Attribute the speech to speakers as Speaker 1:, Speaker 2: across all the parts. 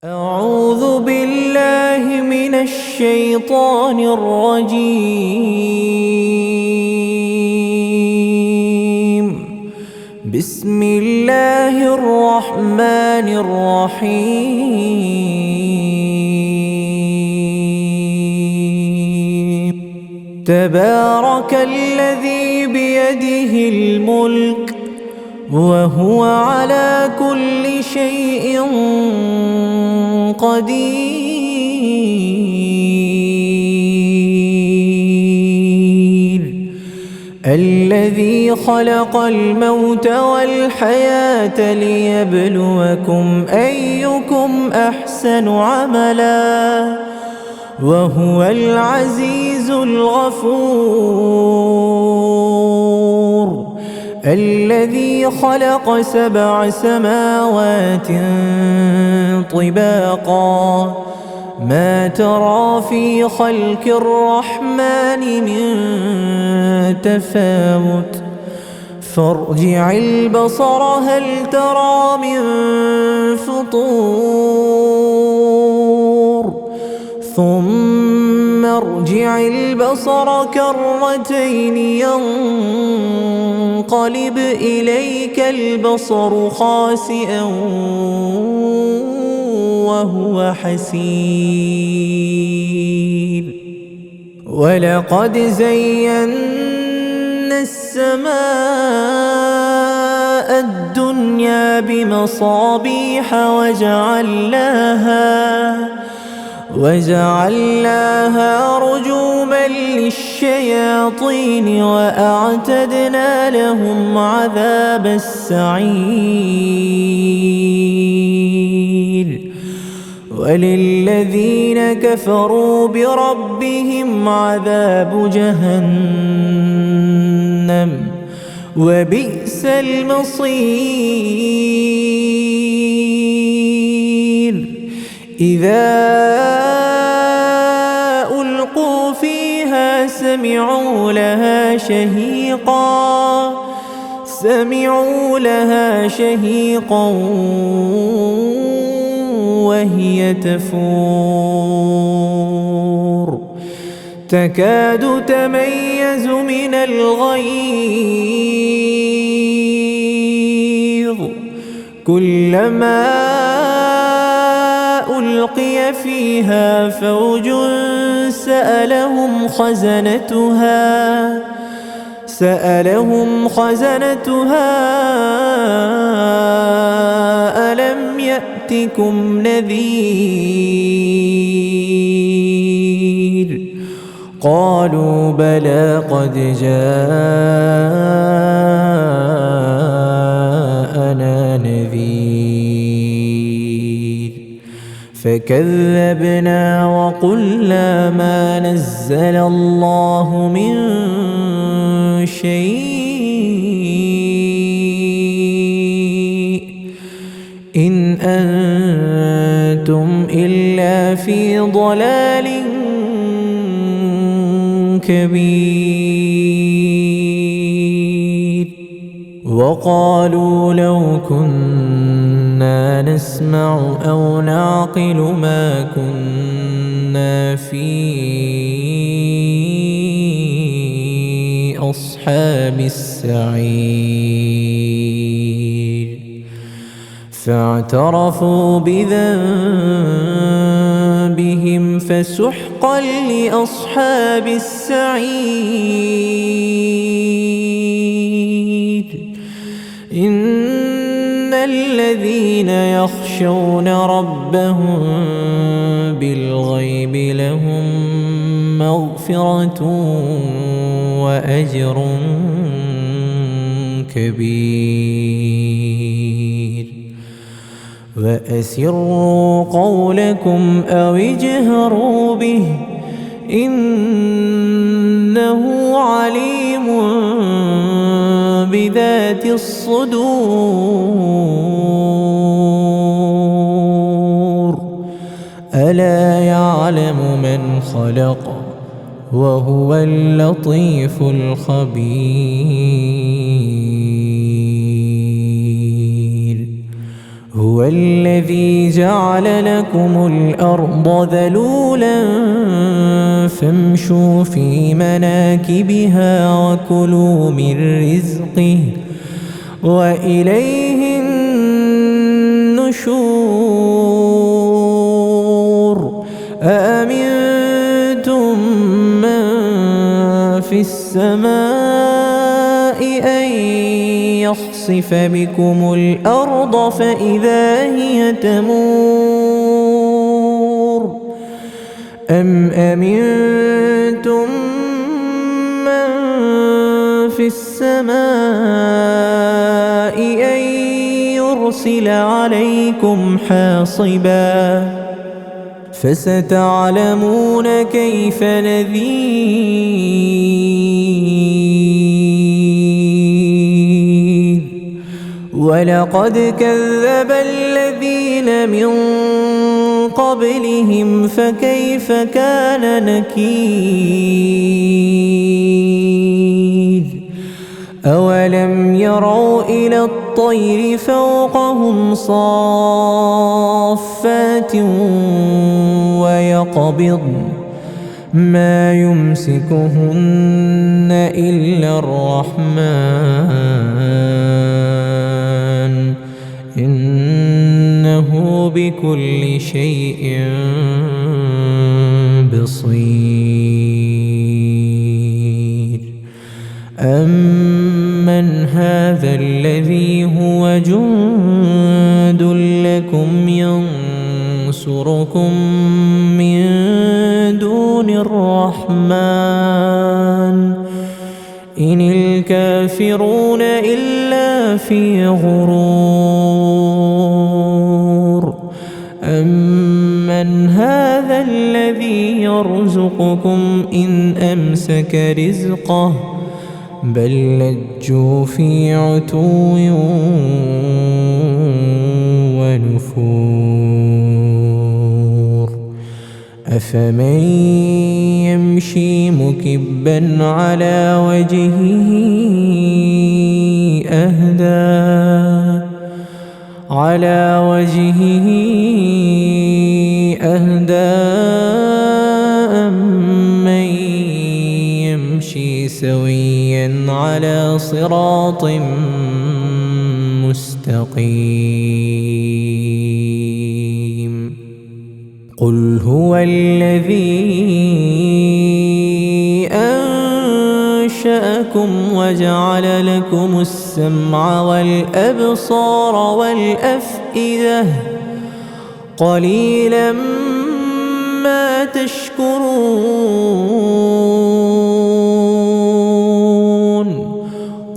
Speaker 1: أعوذ بالله من الشيطان الرجيم. بسم الله الرحمن الرحيم. تبارك الذي بيده الملك وهو على كل شيء قدير. الذي خلق الموت والحياة ليبلوكم أيكم أحسن عملا وهو العزيز الغفور. الذي خلق 7 سماوات طباقا ما ترى في خلق الرحمن من تفاوت فارجع البصر هل ترى من فطور ثم ارجع البصر كرتين ينقلب إليك البصر خاسئا وهو حسير. ولقد زينا السماء الدنيا بمصابيح وجعلناها رجوما للشياطين وأعتدنا لهم عذاب السعير. وللذين كفروا بربهم عذاب جهنم وبئس المصير. إذا ألقوا فيها سمعوا لها شهيقا وهي تفور تكاد تميز من الغيظ كلما ألقي فيها فوج سألهم خزنتها ألم يأتكم نذير قالوا بلى قد جاءنا نذير فكذبنا وقلنا ما نزل الله من شيء إن أنتم إلا في ضلال كبير. وقالوا لو كنا نسمع أو نعقل ما كنا في أصحاب السعير فاعترفوا بذنبهم فسحقا لأصحاب السعير. إن الذين يخشون ربهم بالغيب لهم مغفرة وأجر كبير. وأسروا قولكم أو اجهروا به إنه عليم بذات الصدور. ألا يعلم من خلق وهو اللطيف الخبير. هو الذي جعل لكم الأرض ذلولا فامشوا في مناكبها وكلوا من رزقه وإليه النشور أأمنتم من في السماء أن يخسف بكم الأرض فإذا هي تمور أم أمنتم من في السماء أن يرسل عليكم حاصبا فستعلمون كيف نذير ولقد كذب الذين من قبلهم فكيف كان نكير أولم يروا إلى الطير فوقهم صافات ويقبضن ما يمسكهن إلا الرحمن إنه بكل شيء بصير أمن هذا الذي هو جند لكم ينصركم من دون الرحمن إن الكافرون إلا في غرور أمن هذا الذي يرزقكم إن أمسك رزقه بل لجوا في عتو ونفور أفمن يمشي مكبا على وجهه أهدى أمن يمشي سويا على صراط مستقيم قل هو الذي أنشأكم وجعل لكم السمع والأبصار والأفئدة قليلا ما تشكرون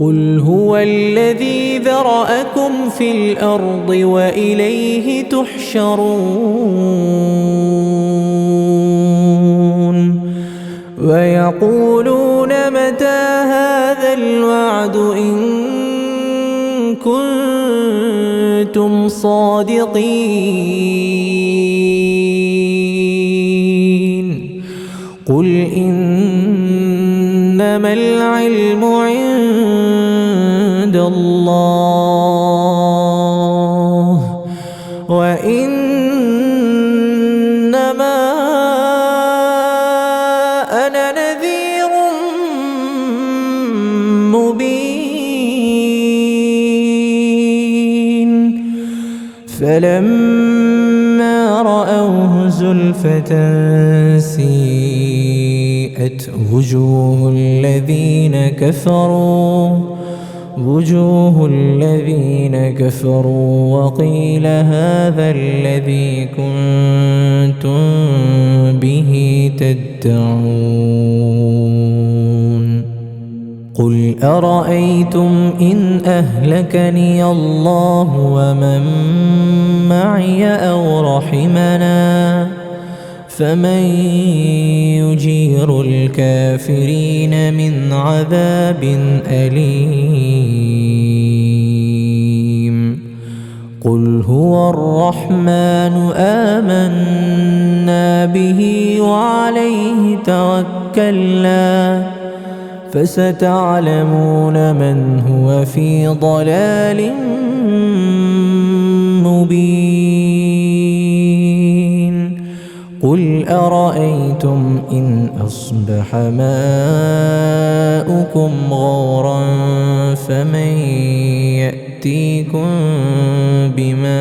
Speaker 1: قل هو الذي ذرأكم في الأرض وإليه تحشرون ويقولون متى هذا الوعد إن كنتم صادقين قل إنما العلم عند الله وإنما أنا نذير مبين فلما رأوه زلفة سيئت وجوه الذين كفروا وقيل هذا الذي كنتم به تدعون قل أرأيتم إن أهلكني الله ومن معي أو رحمنا فمن يجير الكافرين من عذاب أليم قل هو الرحمن آمنا به وعليه توكلنا فستعلمون من هو في ضلال مبين قل أرأيتم إن أصبح ماؤكم غورا فمن يأتيكم بماء